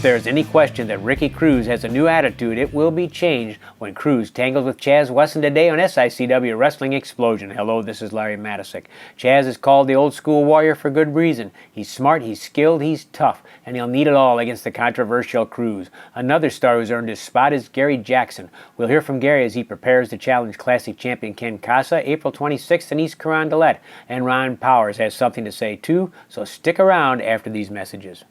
there's any question that Ricky Cruz has a new attitude, it will be changed when Cruz tangled with Chaz Wesson today on SICW Wrestling Explosion. Hello, this is Larry Matisic. Chaz is called the old school warrior for good reason. He's smart, he's skilled, he's tough, and he'll need it all against the controversial Cruz. Another star who's earned his spot is Gary Jackson. We'll hear from Gary as he prepares to challenge Classic champion Ken Casa April 26th in East Carondelet. And Ron Powers has something to say too, so stick around after these messages.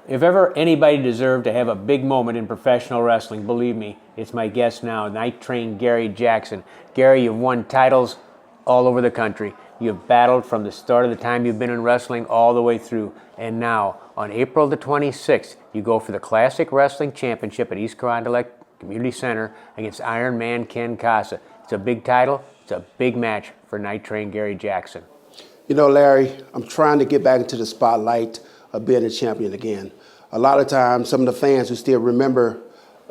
If ever anybody deserved to have a big moment in professional wrestling, believe me, it's my guest now, Night Train Gary Jackson. Gary, you've won titles all over the country. You've battled from the start of the time you've been in wrestling all the way through. And now, on April the 26th, you go for the Classic Wrestling Championship at East Carondelet Community Center against Iron Man Ken Casa. It's a big title. It's a big match for Night Train Gary Jackson. You know, Larry, I'm trying to get back into the spotlight of being a champion again. A lot of times, some of the fans who still remember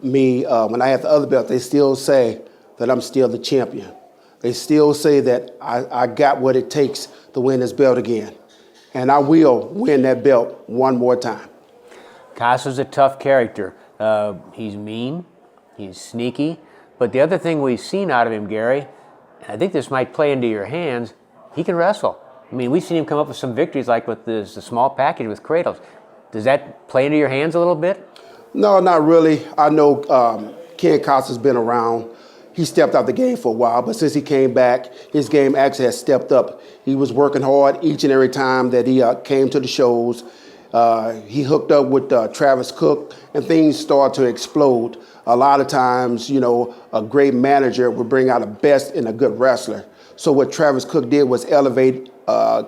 me when I had the other belt, they still say that I'm still the champion. They still say that I got what it takes to win this belt again. And I will win that belt one more time. Casa's a tough character. He's mean, he's sneaky, but the other thing we've seen out of him, Gary, and I think this might play into your hands, he can wrestle. I mean, we've seen him come up with some victories like with the small package with cradles. Does that play into your hands a little bit? No, not really. I know Ken Casa's been around. He stepped out the game for a while, but since he came back, his game actually has stepped up. He was working hard each and every time that he came to the shows. He hooked up with Travis Cook, and things started to explode. A lot of times, you know, a great manager would bring out the best in a good wrestler. So what Travis Cook did was elevate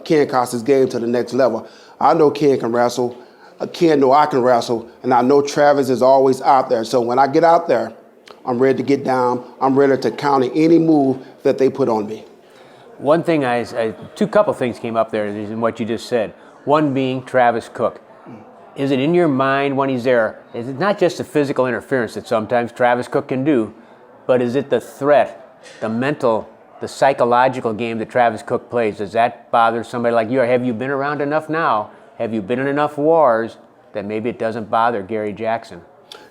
Ken Casa's game to the next level. I know Ken can wrestle. Ken know I can wrestle, and I know Travis is always out there. So when I get out there, I'm ready to get down. I'm ready to counter any move that they put on me. One thing, couple things came up there in what you just said. One being Travis Cook. Is it in your mind when he's there? Is it not just the physical interference that sometimes Travis Cook can do, but is it the threat, the mental, the psychological game that Travis Cook plays? Does that bother somebody like you? Or have you been around enough now? Have you been in enough wars that maybe it doesn't bother Gary Jackson?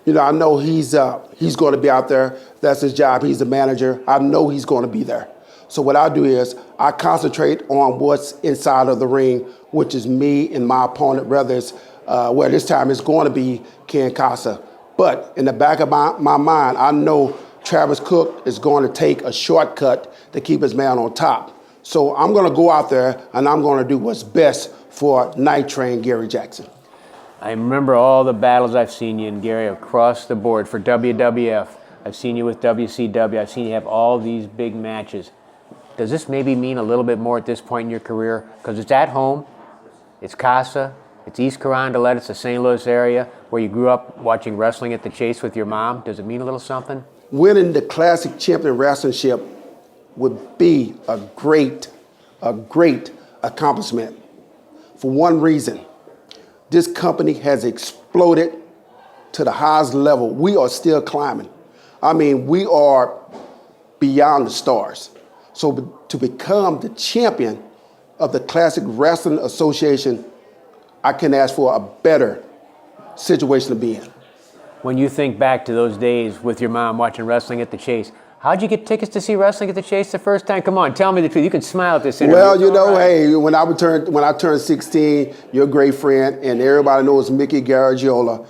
You know, I know he's going to be out there. That's his job. He's the manager. I know he's going to be there. So what I do is I concentrate on what's inside of the ring, which is me and my opponent, whether it's, well, this time it's going to be Ken Casa. But in the back of my mind, I know Travis Cook is going to take a shortcut to keep his man on top. So I'm going to go out there and I'm going to do what's best for Night Train Gary Jackson. I remember all the battles I've seen you in, Gary, across the board for WWF. I've seen you with WCW. I've seen you have all these big matches. Does this maybe mean a little bit more at this point in your career? Because it's at home, it's Casa, it's East Carondelet, it's the St. Louis area where you grew up watching wrestling at the Chase with your mom. Does it mean a little something? Winning the Classic Champion Wrestlership would be a great accomplishment. For one reason, this company has exploded to the highest level. We are still climbing. I mean, we are beyond the stars. So to become the champion of the Classic Wrestling Association, I can ask for a better situation to be in. When you think back to those days with your mom watching wrestling at the Chase, how'd you get tickets to see wrestling at the Chase the first time? Come on, tell me the truth. You can smile at this interview. Well, you know, hey, when I turned 16, your great friend, and everybody knows Mickey Garagiola,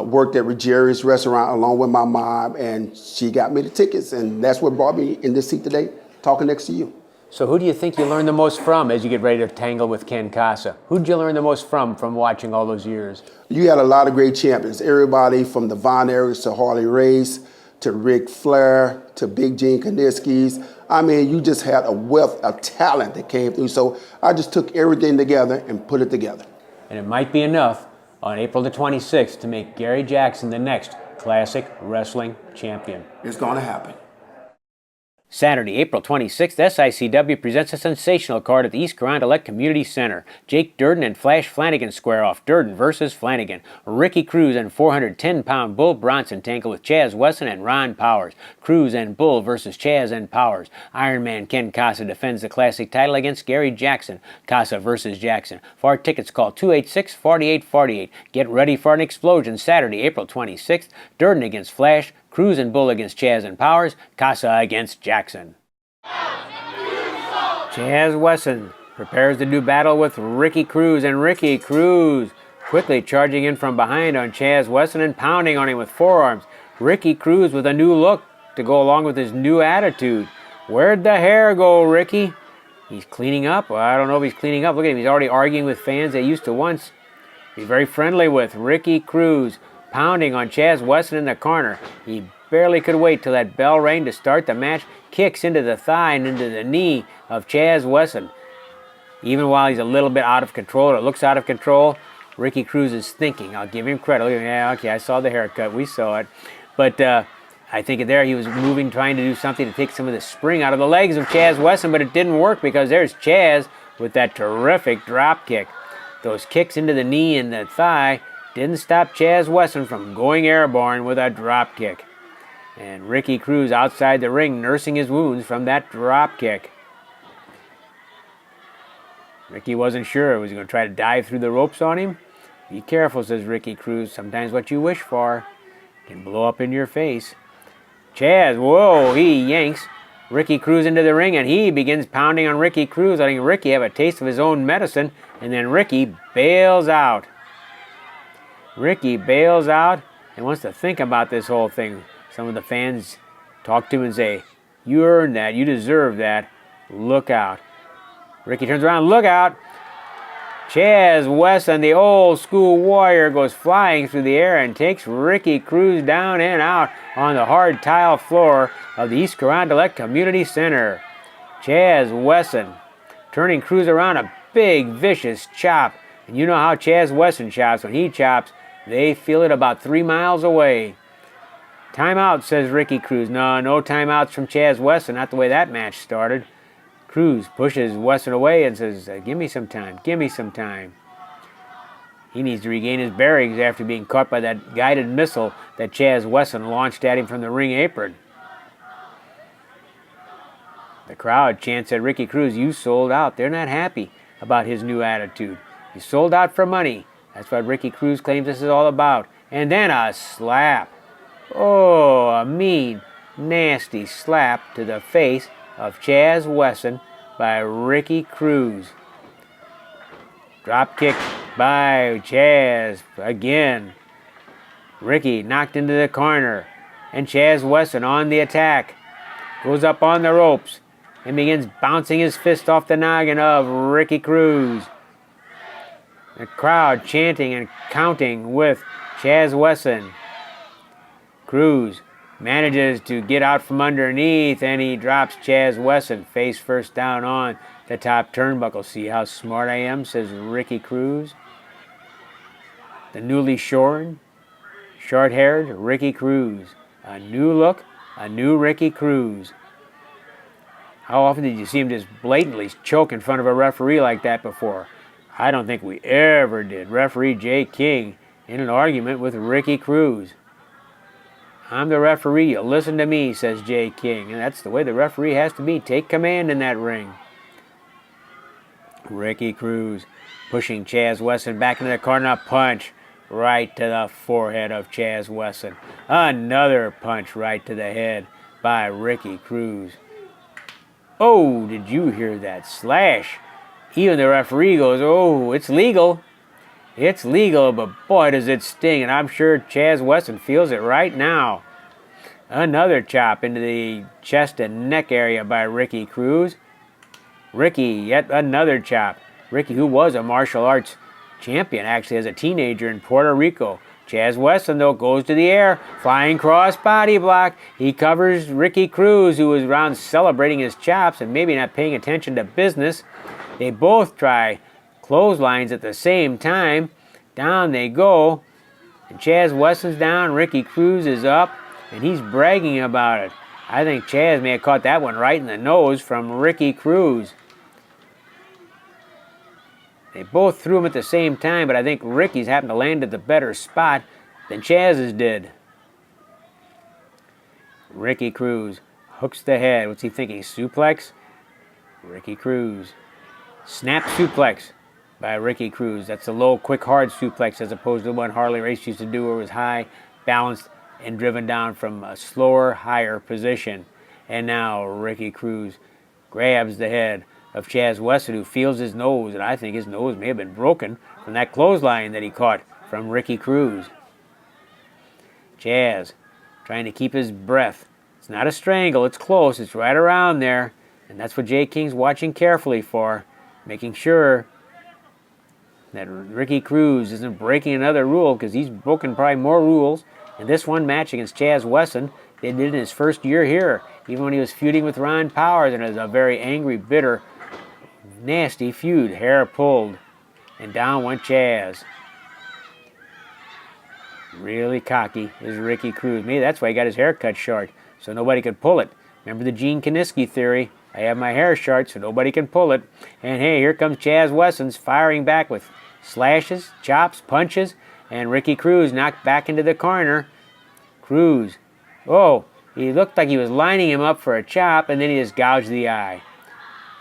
worked at Ruggieri's restaurant along with my mom, and she got me the tickets, and that's what brought me in this seat today, talking next to you. So who do you think you learned the most from as you get ready to tangle with Ken Casa? Who did you learn the most from watching all those years? You had a lot of great champions. Everybody from the Von Erichs to Harley Race to Ric Flair to Big Gene Kaniskis. I mean, you just had a wealth of talent that came through. So I just took everything together and put it together. And it might be enough on April the 26th to make Gary Jackson the next Classic Wrestling Champion. It's going to happen. Saturday, April 26th, SICW presents a sensational card at the East Carondelet Community Center. Jake Durden and Flash Flanagan square off. Durden versus Flanagan. Ricky Cruz and 410-pound Bull Bronson tangle with Chaz Wesson and Ron Powers. Cruz and Bull versus Chaz and Powers. Ironman Ken Casa defends the classic title against Gary Jackson. Casa versus Jackson. For tickets, call 286-4848. Get ready for an explosion Saturday, April 26th. Durden against Flash. Cruz and Bull against Chaz and Powers. Casa against Jackson. Chaz Wesson prepares to do battle with Ricky Cruz, and Ricky Cruz quickly charging in from behind on Chaz Wesson and pounding on him with forearms. Ricky Cruz with a new look to go along with his new attitude. Where'd the hair go, Ricky? He's cleaning up. Well, I don't know if he's cleaning up. Look at him. He's already arguing with fans they used to once. He's very friendly with Ricky Cruz. Pounding on Chaz Wesson in the corner. He barely could wait till that bell rang to start the match. Kicks into the thigh and into the knee of Chaz Wesson. Even while he's a little bit out of control, or looks out of control, Ricky Cruz is thinking. I'll give him credit. Yeah, okay, I saw the haircut. We saw it. But I think there he was moving, trying to do something to take some of the spring out of the legs of Chaz Wesson, but it didn't work because there's Chaz with that terrific drop kick. Those kicks into the knee and the thigh didn't stop Chaz Wesson from going airborne with a drop kick. And Ricky Cruz outside the ring nursing his wounds from that drop kick. Ricky wasn't sure. Was he going to try to dive through the ropes on him? Be careful, says Ricky Cruz. Sometimes what you wish for can blow up in your face. Chaz, whoa, he yanks Ricky Cruz into the ring, and he begins pounding on Ricky Cruz, letting Ricky have a taste of his own medicine, and then Ricky bails out. Ricky bails out and wants to think about this whole thing. Some of the fans talk to him and say, you earned that, you deserve that, look out. Ricky turns around, look out. Chaz Wesson, the old school warrior, goes flying through the air and takes Ricky Cruz down and out on the hard tile floor of the East Carondelet Community Center. Chaz Wesson turning Cruz around, a big vicious chop. And you know how Chaz Wesson chops. When he chops, they feel it about 3 miles away. Timeout, says Ricky Cruz. No timeouts from Chaz Wesson. Not the way that match started. Cruz pushes Wesson away and says, give me some time. Give me some time. He needs to regain his bearings after being caught by that guided missile that Chaz Wesson launched at him from the ring apron. The crowd chants at Ricky Cruz, you sold out. They're not happy about his new attitude. You sold out for money. That's what Ricky Cruz claims this is all about. And then a slap. Oh, a mean, nasty slap to the face of Chaz Wesson by Ricky Cruz. Drop kick by Chaz again. Ricky knocked into the corner. And Chaz Wesson on the attack. Goes up on the ropes and begins bouncing his fist off the noggin of Ricky Cruz. The crowd chanting and counting with Chaz Wesson. Cruz manages to get out from underneath, and he drops Chaz Wesson face first down on the top turnbuckle. See how smart I am, says Ricky Cruz. The newly shorn, short-haired Ricky Cruz. A new look, a new Ricky Cruz. How often did you see him just blatantly choke in front of a referee like that before? I don't think we ever did. Referee Jay King in an argument with Ricky Cruz. I'm the referee. You listen to me, says Jay King. And that's the way the referee has to be. Take command in that ring. Ricky Cruz pushing Chaz Wesson back into the corner. A punch right to the forehead of Chaz Wesson. Another punch right to the head by Ricky Cruz. Oh, did you hear that slash? Even the referee goes, oh, it's legal. It's legal, but boy, does it sting. And I'm sure Chaz Wesson feels it right now. Another chop into the chest and neck area by Ricky Cruz. Ricky, yet another chop. Ricky, who was a martial arts champion, actually, as a teenager in Puerto Rico. Chaz Wesson, though, goes to the air. Flying cross body block. He covers Ricky Cruz, who was around celebrating his chops and maybe not paying attention to business. They both try clotheslines at the same time. Down they go. And Chaz Wesson's down. Ricky Cruz is up. And he's bragging about it. I think Chaz may have caught that one right in the nose from Ricky Cruz. They both threw him at the same time, but I think Ricky's happened to land at the better spot than Chaz's did. Ricky Cruz hooks the head. What's he thinking? Suplex? Ricky Cruz. Snap suplex by Ricky Cruz. That's a low, quick, hard suplex as opposed to the one Harley Race used to do where it was high, balanced, and driven down from a slower, higher position. And now Ricky Cruz grabs the head of Chaz Wesson, who feels his nose, and I think his nose may have been broken from that clothesline that he caught from Ricky Cruz. Chaz trying to keep his breath. It's not a strangle, it's close, it's right around there, and that's what Jay King's watching carefully for, making sure that Ricky Cruz isn't breaking another rule, because he's broken probably more rules in this one match against Chaz Wesson than he did in his first year here, even when he was feuding with Ron Powers, and it was a very angry, bitter, nasty feud. Hair pulled, and down went Chaz. Really cocky is Ricky Cruz. Maybe that's why he got his hair cut short, so nobody could pull it. Remember the Gene Kiniski theory? I have my hair short so nobody can pull it. And hey, here comes Chaz Wesson's firing back with slashes, chops, punches, and Ricky Cruz knocked back into the corner. Cruz, oh, he looked like he was lining him up for a chop, and then he just gouged the eye.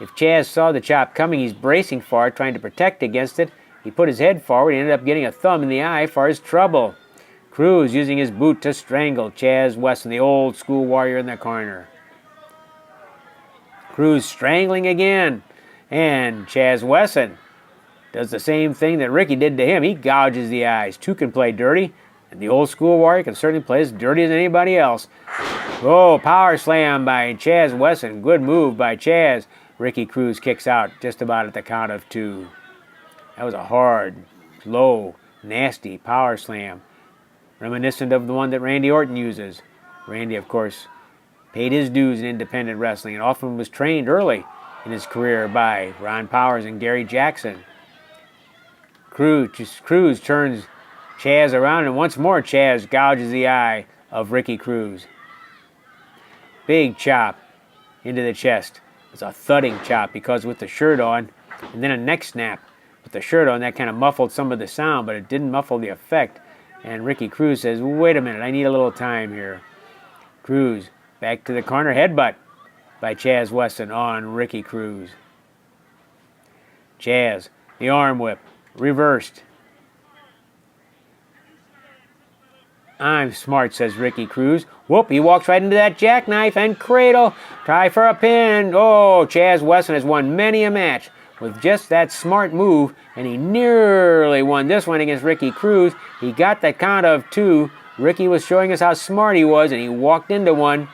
If Chaz saw the chop coming, he's bracing for it, trying to protect against it. He put his head forward, he ended up getting a thumb in the eye for his trouble. Cruz using his boot to strangle Chaz Wesson, the old school warrior in the corner. Cruz strangling again, and Chaz Wesson does the same thing that Ricky did to him. He gouges the eyes. Two can play dirty, and the old school warrior can certainly play as dirty as anybody else. Oh, power slam by Chaz Wesson. Good move by Chaz. Ricky Cruz kicks out just about at the count of 2. That was a hard, low, nasty power slam, reminiscent of the one that Randy Orton uses. Randy, of course, paid his dues in independent wrestling and often was trained early in his career by Ron Powers and Gary Jackson. Cruz turns Chaz around, and once more Chaz gouges the eye of Ricky Cruz. Big chop into the chest. It's a thudding chop because with the shirt on, and then a neck snap with the shirt on, that kind of muffled some of the sound, but it didn't muffle the effect. And Ricky Cruz says, wait a minute, I need a little time here. Cruz back to the corner, headbutt by Chaz Wesson on Ricky Cruz. Chaz, the arm whip, reversed. I'm smart, says Ricky Cruz. Whoop, he walks right into that jackknife and cradle. Try for a pin. Oh, Chaz Wesson has won many a match with just that smart move, and he nearly won this one against Ricky Cruz. He got the count of 2. Ricky was showing us how smart he was, and he walked into one.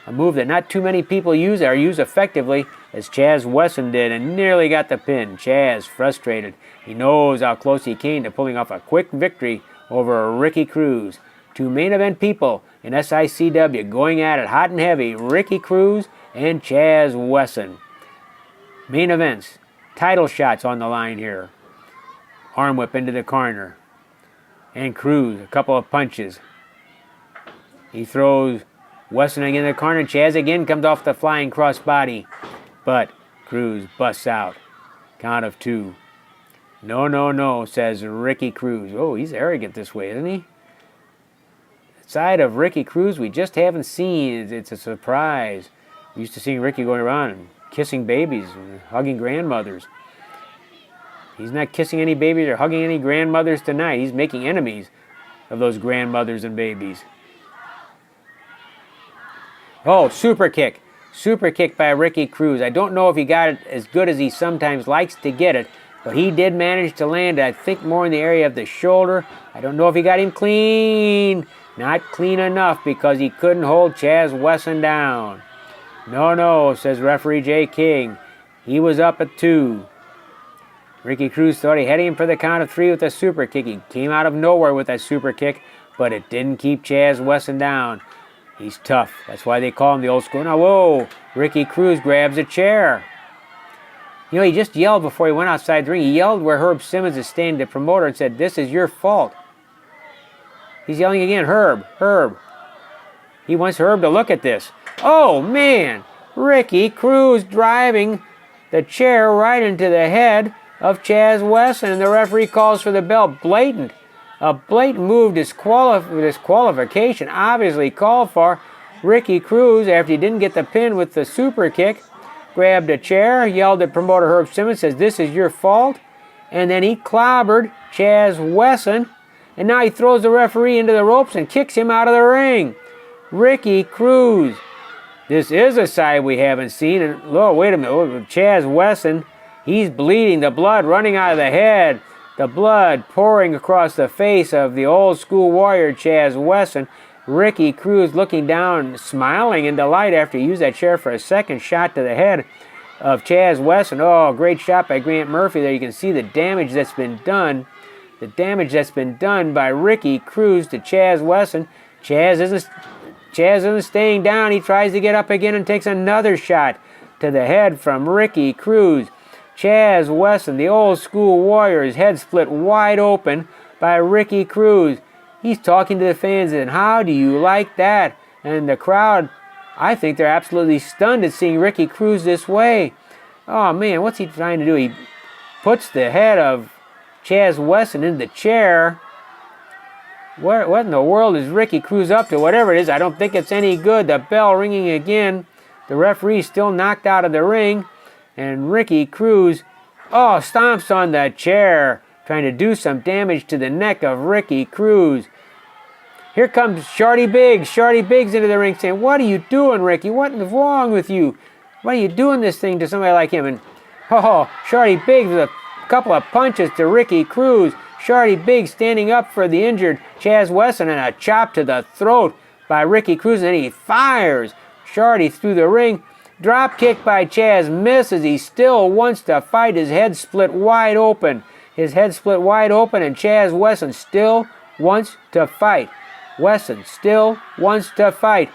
A move that not too many people use or use effectively, as Chaz Wesson did, and nearly got the pin. Chaz, frustrated. He knows how close he came to pulling off a quick victory over Ricky Cruz. 2 main event people in SICW going at it hot and heavy. Ricky Cruz and Chaz Wesson. Main events. Title shots on the line here. Arm whip into the corner. And Cruz, a couple of punches. He throws Wesson again in the corner. Chaz again comes off the flying crossbody. But Cruz busts out. Count of 2. No, no, no, says Ricky Cruz. Oh, he's arrogant this way, isn't he? The side of Ricky Cruz we just haven't seen. It's a surprise. We used to see Ricky going around and kissing babies and hugging grandmothers. He's not kissing any babies or hugging any grandmothers tonight. He's making enemies of those grandmothers and babies. Oh, super kick. Super kick by Ricky Cruz. I don't know if he got it as good as he sometimes likes to get it, but he did manage to land it, I think, more in the area of the shoulder. I don't know if he got him clean. Not clean enough because he couldn't hold Chaz Wesson down. No, no, says referee Jay King. He was up at 2. Ricky Cruz thought he had him for the count of 3 with a super kick. He came out of nowhere with that super kick, but it didn't keep Chaz Wesson down. He's tough. That's why they call him the old school. Now, whoa, Ricky Cruz grabs a chair. You know, he just yelled before he went outside the ring. He yelled where Herb Simmons is standing, the promoter, and said, "This is your fault." He's yelling again, Herb, Herb. He wants Herb to look at this. Oh, man! Ricky Cruz driving the chair right into the head of Chaz Wesson, and the referee calls for the bell. Blatant. A blatant move, disqualification, obviously called for. Ricky Cruz, after he didn't get the pin with the super kick, grabbed a chair, yelled at promoter Herb Simmons, says, "This is your fault." And then he clobbered Chaz Wesson, and now he throws the referee into the ropes and kicks him out of the ring. Ricky Cruz. This is a side we haven't seen. And oh, wait a minute. Oh, Chaz Wesson, he's bleeding. The blood running out of the head. The blood pouring across the face of the old school warrior Chaz Wesson. Ricky Cruz looking down, smiling in delight after he used that chair for a second shot to the head of Chaz Wesson. Oh, great shot by Grant Murphy there. You can see the damage that's been done. The damage that's been done by Ricky Cruz to Chaz Wesson. Chaz isn't staying down. He tries to get up again and takes another shot to the head from Ricky Cruz. Chaz Wesson, the old school warrior, his head split wide open by Ricky Cruz. He's talking to the fans, and how do you like that? And the crowd, I think they're absolutely stunned at seeing Ricky Cruz this way. Oh, man, what's he trying to do? He puts the head of Chaz Wesson in the chair. What in the world is Ricky Cruz up to? Whatever it is, I don't think it's any good. The bell ringing again. The referee still knocked out of the ring. And Ricky Cruz, stomps on the chair, trying to do some damage to the neck of Ricky Cruz. Here comes Shorty Biggs. Shorty Biggs into the ring saying, "What are you doing, Ricky? What is wrong with you? Why are you doing this thing to somebody like him?" And Shorty Biggs with a couple of punches to Ricky Cruz. Shorty Biggs standing up for the injured Chaz Wesson, and a chop to the throat by Ricky Cruz, and then he fires Shorty through the ring. Drop kick by Chaz misses. He still wants to fight. His head split wide open. His head split wide open, and Chaz Wesson still wants to fight. Wesson still wants to fight.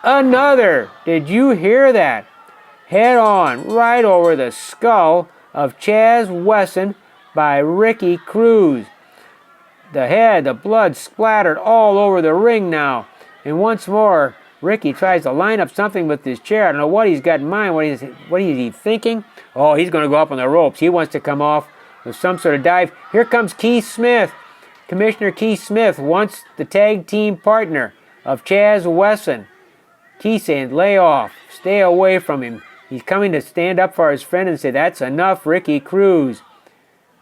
Another. Did you hear that? Head on right over the skull of Chaz Wesson by Ricky Cruz. The head, the blood splattered all over the ring now. And once more, Ricky tries to line up something with his chair. I don't know what he's got in mind. What is he thinking? Oh, he's going to go up on the ropes. He wants to come off with some sort of dive. Here comes Keith Smith. Commissioner Keith Smith wants the tag team partner of Chaz Wesson. Keith saying, "Lay off. Stay away from him." He's coming to stand up for his friend and say, "That's enough, Ricky Cruz."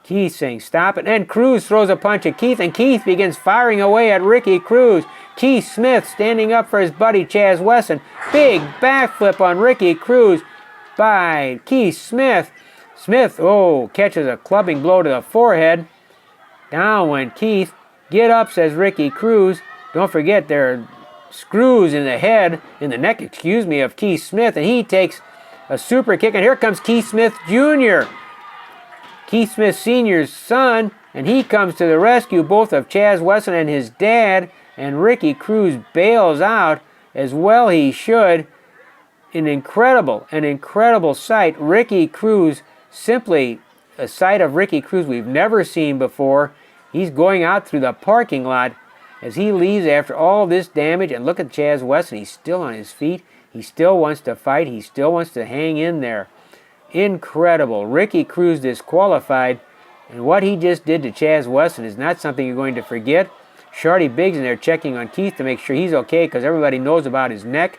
Keith saying, "Stop it." And Cruz throws a punch at Keith, and Keith begins firing away at Ricky Cruz. Keith Smith standing up for his buddy Chaz Wesson. Big backflip on Ricky Cruz by Keith Smith. Smith, catches a clubbing blow to the forehead. Down went Keith. "Get up," says Ricky Cruz. Don't forget there are screws in the neck, of Keith Smith, and he takes a super kick, and here comes Keith Smith Jr., Keith Smith Sr.'s son, and he comes to the rescue both of Chaz Wesson and his dad, and Ricky Cruz bails out, as well he should. An incredible sight. Ricky Cruz, simply a sight of Ricky Cruz we've never seen before. He's going out through the parking lot as he leaves after all this damage, and look at Chaz Wesson. He's still on his feet. He still wants to fight. He still wants to hang in there. Incredible. Ricky Cruz disqualified, and what he just did to Chaz Wesson is not something you're going to forget. Shorty Biggs in there checking on Keith to make sure he's okay, because everybody knows about his neck.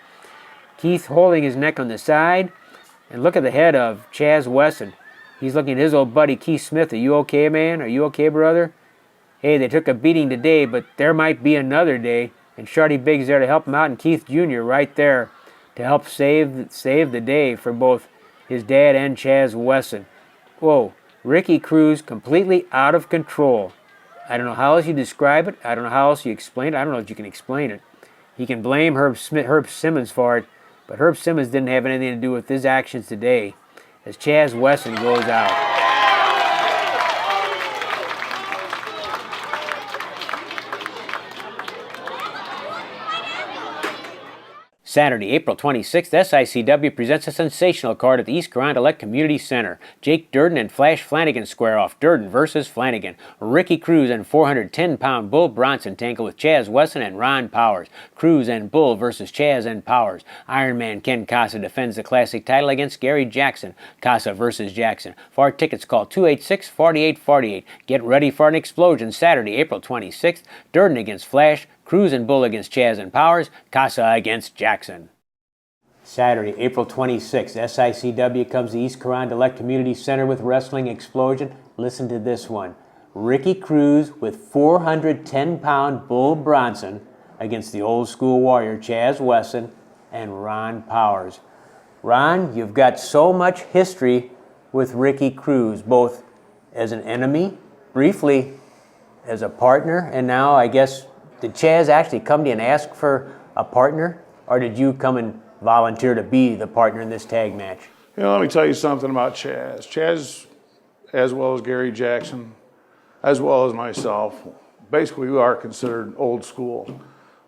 Keith holding his neck on the side. And look at the head of Chaz Wesson. He's looking at his old buddy Keith Smith. "Are you okay, man? Are you okay, brother? Hey, they took a beating today, but there might be another day." And Shorty Biggs there to help him out, and Keith Jr. right there to help save the day for both his dad and Chaz Wesson. Whoa, Ricky Cruz completely out of control. I don't know how else you describe it. I don't know how else you explain it. I don't know if you can explain it. He can blame Herb Simmons for it, but Herb Simmons didn't have anything to do with his actions today as Chaz Wesson goes out. Saturday, April 26th, SICW presents a sensational card at the East Carondelet Community Center. Jake Durden and Flash Flanagan square off. Durden versus Flanagan. Ricky Cruz and 410-pound Bull Bronson tangle with Chaz Wesson and Ron Powers. Cruz and Bull versus Chaz and Powers. Ironman Ken Casa defends the classic title against Gary Jackson. Casa versus Jackson. For tickets, call 286-4848. Get ready for an explosion Saturday, April 26th. Durden against Flash. Cruz and Bull against Chaz and Powers. Casa against Jackson. Saturday, April 26th, SICW comes to East Carondelet Community Center with Wrestling Explosion. Listen to this one. Ricky Cruz with 410-pound Bull Bronson against the old school warrior Chaz Wesson and Ron Powers. Ron, you've got so much history with Ricky Cruz, both as an enemy, briefly as a partner, and now I guess, did Chaz actually come to you and ask for a partner, or did you come and volunteer to be the partner in this tag match? You know, let me tell you something about Chaz. Chaz, as well as Gary Jackson, as well as myself, basically we are considered old school.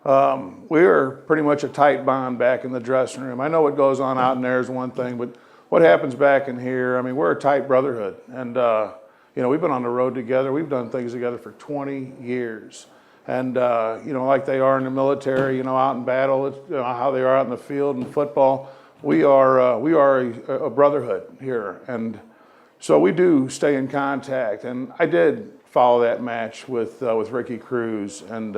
We are pretty much a tight bond back in the dressing room. I know what goes on out in there is one thing, but what happens back in here, I mean, we're a tight brotherhood. And, you know, we've been on the road together. We've done things together for 20 years. And, you know, like they are in the military, you know, out in battle, it's, you know, how they are out in the field in football. We are a brotherhood here. And so we do stay in contact. And I did follow that match with Ricky Cruz and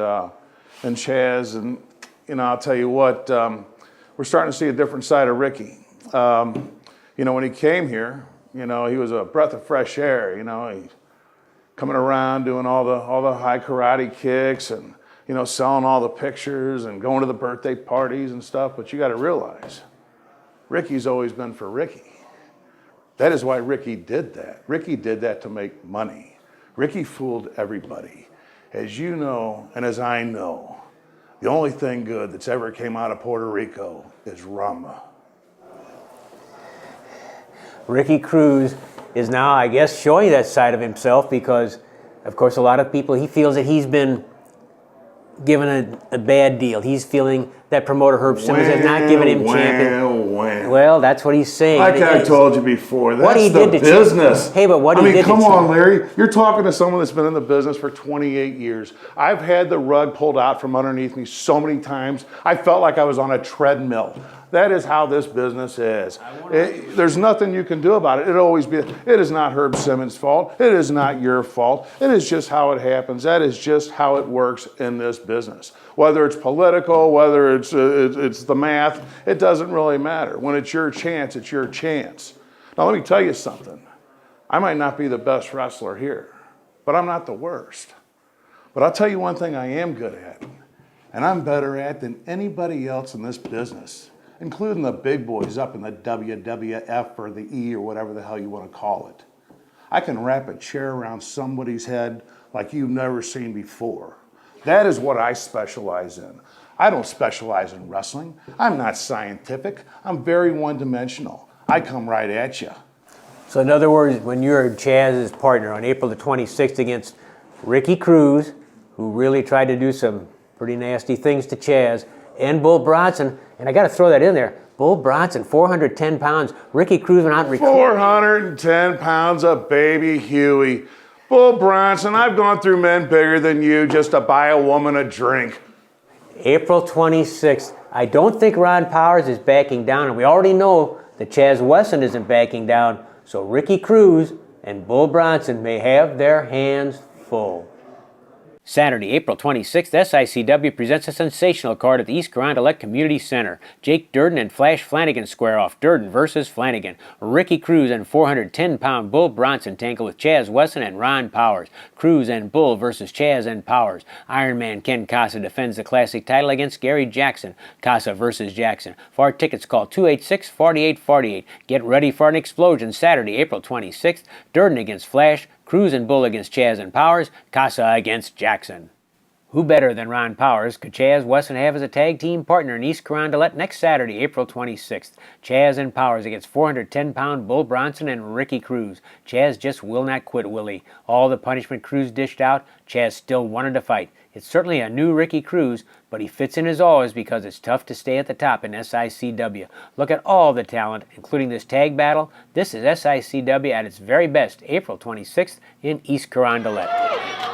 Chaz. And, you know, I'll tell you what, we're starting to see a different side of Ricky. You know, when he came here, you know, he was a breath of fresh air, you know, he coming around doing all the high karate kicks and, you know, selling all the pictures and going to the birthday parties and stuff. But you got to realize, Ricky's always been for Ricky. That is why Ricky did that. Ricky did that to make money. Ricky fooled everybody. As you know, and as I know, the only thing good that's ever came out of Puerto Rico is rum. Ricky Cruz is now, I guess, showing that side of himself because, of course, a lot of people, he feels that he's been given a bad deal. He's feeling that promoter Herb Simmons has not given him champion. Well, that's what he's saying. Like I told you before, that's what he the did to business. Hey, but what I he mean, did come to on, Larry. You're talking to someone that's been in the business for 28 years. I've had the rug pulled out from underneath me so many times. I felt like I was on a treadmill. That is how this business is. There's nothing you can do about it. It is not Herb Simmons' fault. It is not your fault. It is just how it happens. That is just how it works in this business. Whether it's political, whether it's the math, it doesn't really matter. When it's your chance, it's your chance. Now let me tell you something. I might not be the best wrestler here, but I'm not the worst. But I'll tell you one thing I am good at, and I'm better at than anybody else in this business, including the big boys up in the WWF or the E or whatever the hell you want to call it. I can wrap a chair around somebody's head like you've never seen before. That is what I specialize in. I don't specialize in wrestling. I'm not scientific. I'm very one-dimensional. I come right at you. So in other words, when you're Chaz's partner on April the 26th against Ricky Cruz, who really tried to do some pretty nasty things to Chaz, and Bull Bronson, and I got to throw that in there, Bull Bronson, 410 pounds. Ricky Cruz went out and 410 pounds of baby Huey. Bull Bronson, I've gone through men bigger than you just to buy a woman a drink. April 26th. I don't think Ron Powers is backing down, and we already know that Chaz Wesson isn't backing down, so Ricky Cruz and Bull Bronson may have their hands full. Saturday, April 26th, SICW presents a sensational card at the East Carondelet Community Center. Jake Durden and Flash Flanagan square off. Durden versus Flanagan. Ricky Cruz and 410-pound Bull Bronson tangle with Chaz Wesson and Ron Powers. Cruz and Bull versus Chaz and Powers. Ironman Ken Casa defends the classic title against Gary Jackson. Casa versus Jackson. For tickets, call 286-4848. Get ready for an explosion Saturday, April 26th. Durden against Flash. Cruz and Bull against Chaz and Powers. Casa against Jackson. Who better than Ron Powers could Chaz Wesson have as a tag team partner in East Carondelet next Saturday, April 26th? Chaz and Powers against 410-pound Bull Bronson and Ricky Cruz. Chaz just will not quit, will he? All the punishment Cruz dished out, Chaz still wanted to fight. It's certainly a new Ricky Cruz, but he fits in as always because it's tough to stay at the top in SICW. Look at all the talent, including this tag battle. This is SICW at its very best, April 26th in East Carondelet.